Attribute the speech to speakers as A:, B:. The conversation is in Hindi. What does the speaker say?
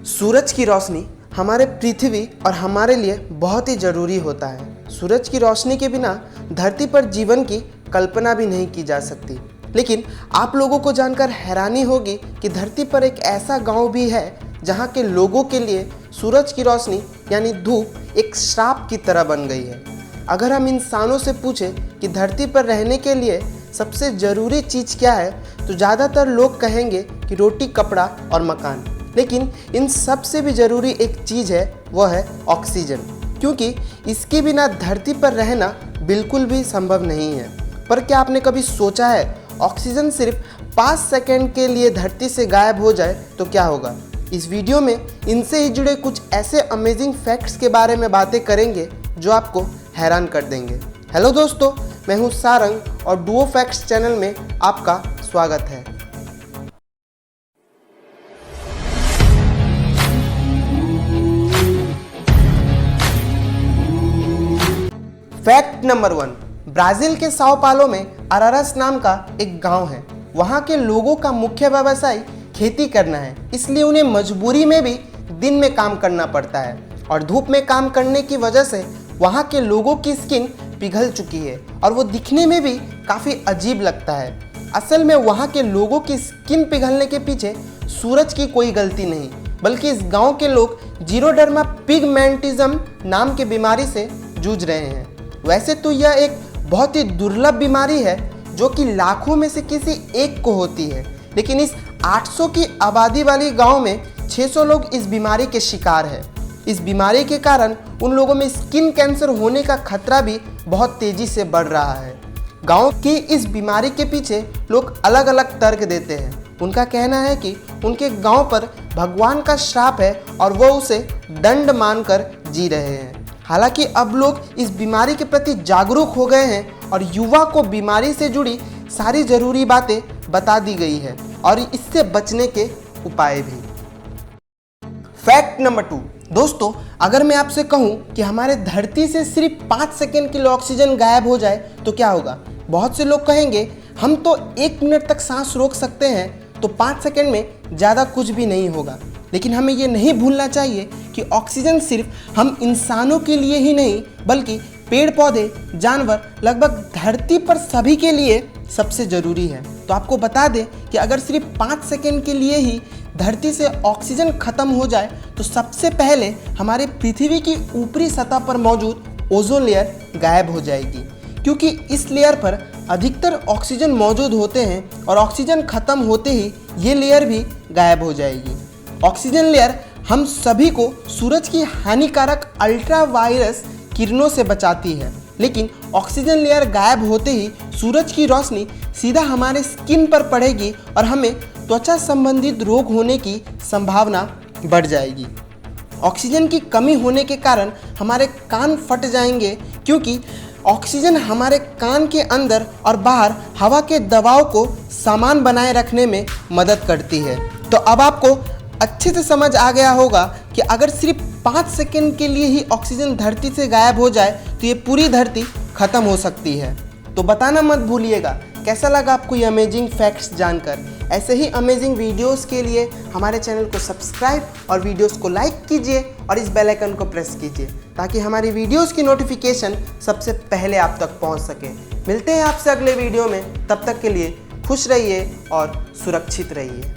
A: सूरज की रोशनी हमारे पृथ्वी और हमारे लिए बहुत ही ज़रूरी होता है। सूरज की रोशनी के बिना धरती पर जीवन की कल्पना भी नहीं की जा सकती। लेकिन आप लोगों को जानकर हैरानी होगी कि धरती पर एक ऐसा गांव भी है जहां के लोगों के लिए सूरज की रोशनी यानी धूप एक श्राप की तरह बन गई है। अगर हम इंसानों से पूछें कि धरती पर रहने के लिए सबसे ज़रूरी चीज़ क्या है, तो ज़्यादातर लोग कहेंगे कि रोटी, कपड़ा और मकान। लेकिन इन सब से भी ज़रूरी एक चीज़ है, वह है ऑक्सीजन, क्योंकि इसके बिना धरती पर रहना बिल्कुल भी संभव नहीं है। पर क्या आपने कभी सोचा है, ऑक्सीजन सिर्फ 5 सेकंड के लिए धरती से गायब हो जाए तो क्या होगा? इस वीडियो में इनसे ही जुड़े कुछ ऐसे अमेजिंग फैक्ट्स के बारे में बातें करेंगे जो आपको हैरान कर देंगे। हेलो दोस्तों, मैं हूं सारंग और डुओ फैक्ट्स चैनल में आपका स्वागत है। फैक्ट नंबर 1, ब्राजील के साओ पालो में अरारस नाम का एक गांव है। वहां के लोगों का मुख्य व्यवसाय खेती करना है, इसलिए उन्हें मजबूरी में भी दिन में काम करना पड़ता है और धूप में काम करने की वजह से वहां के लोगों की स्किन पिघल चुकी है और वो दिखने में भी काफ़ी अजीब लगता है। असल में वहां के लोगों की स्किन पिघलने के पीछे सूरज की कोई गलती नहीं, बल्कि इस गांव के लोग जीरोडर्मा पिगमेंटिज्म नाम की बीमारी से जूझ रहे हैं। वैसे तो यह एक बहुत ही दुर्लभ बीमारी है जो कि लाखों में से किसी एक को होती है, लेकिन इस 800 की आबादी वाली गांव में 600 लोग इस बीमारी के शिकार हैं। इस बीमारी के कारण उन लोगों में स्किन कैंसर होने का खतरा भी बहुत तेजी से बढ़ रहा है। गांव की इस बीमारी के पीछे लोग अलग अलग तर्क देते हैं। उनका कहना है कि उनके गांव पर भगवान का श्राप है और वो उसे दंड मानकर जी रहे हैं। हालांकि अब लोग इस बीमारी के प्रति जागरूक हो गए हैं और युवा को बीमारी से जुड़ी सारी ज़रूरी बातें बता दी गई है और इससे बचने के उपाय भी। फैक्ट नंबर 2, दोस्तों, अगर मैं आपसे कहूं कि हमारे धरती से सिर्फ 5 सेकंड के लिए ऑक्सीजन गायब हो जाए तो क्या होगा? बहुत से लोग कहेंगे हम तो 1 मिनट तक सांस रोक सकते हैं, तो 5 सेकंड में ज़्यादा कुछ भी नहीं होगा। लेकिन हमें ये नहीं भूलना चाहिए कि ऑक्सीजन सिर्फ हम इंसानों के लिए ही नहीं, बल्कि पेड़ पौधे, जानवर, लगभग धरती पर सभी के लिए सबसे ज़रूरी है। तो आपको बता दें कि अगर सिर्फ 5 सेकंड के लिए ही धरती से ऑक्सीजन खत्म हो जाए तो सबसे पहले हमारे पृथ्वी की ऊपरी सतह पर मौजूद ओजोन लेयर गायब हो जाएगी, क्योंकि इस लेयर पर अधिकतर ऑक्सीजन मौजूद होते हैं और ऑक्सीजन खत्म होते ही ये लेयर भी गायब हो जाएगी। ऑक्सीजन लेयर हम सभी को सूरज की हानिकारक अल्ट्रावायलेट किरणों से बचाती है, लेकिन ऑक्सीजन लेयर गायब होते ही सूरज की रोशनी सीधा हमारे स्किन पर पड़ेगी और हमें त्वचा संबंधित रोग होने की संभावना बढ़ जाएगी। ऑक्सीजन की कमी होने के कारण हमारे कान फट जाएंगे, क्योंकि ऑक्सीजन हमारे कान के अंदर और बाहर हवा के दबाव को समान बनाए रखने में मदद करती है। तो अब आपको अच्छे से समझ आ गया होगा कि अगर सिर्फ 5 सेकंड के लिए ही ऑक्सीजन धरती से गायब हो जाए तो ये पूरी धरती खत्म हो सकती है। तो बताना मत भूलिएगा कैसा लगा आपको ये अमेजिंग फैक्ट्स जानकर। ऐसे ही अमेजिंग वीडियोस के लिए हमारे चैनल को सब्सक्राइब और वीडियोस को लाइक कीजिए और इस बेल आइकन को प्रेस कीजिए ताकि हमारी वीडियोस की नोटिफिकेशन सबसे पहले आप तक पहुंच सके। मिलते हैं आपसे अगले वीडियो में, तब तक के लिए खुश रहिए और सुरक्षित रहिए।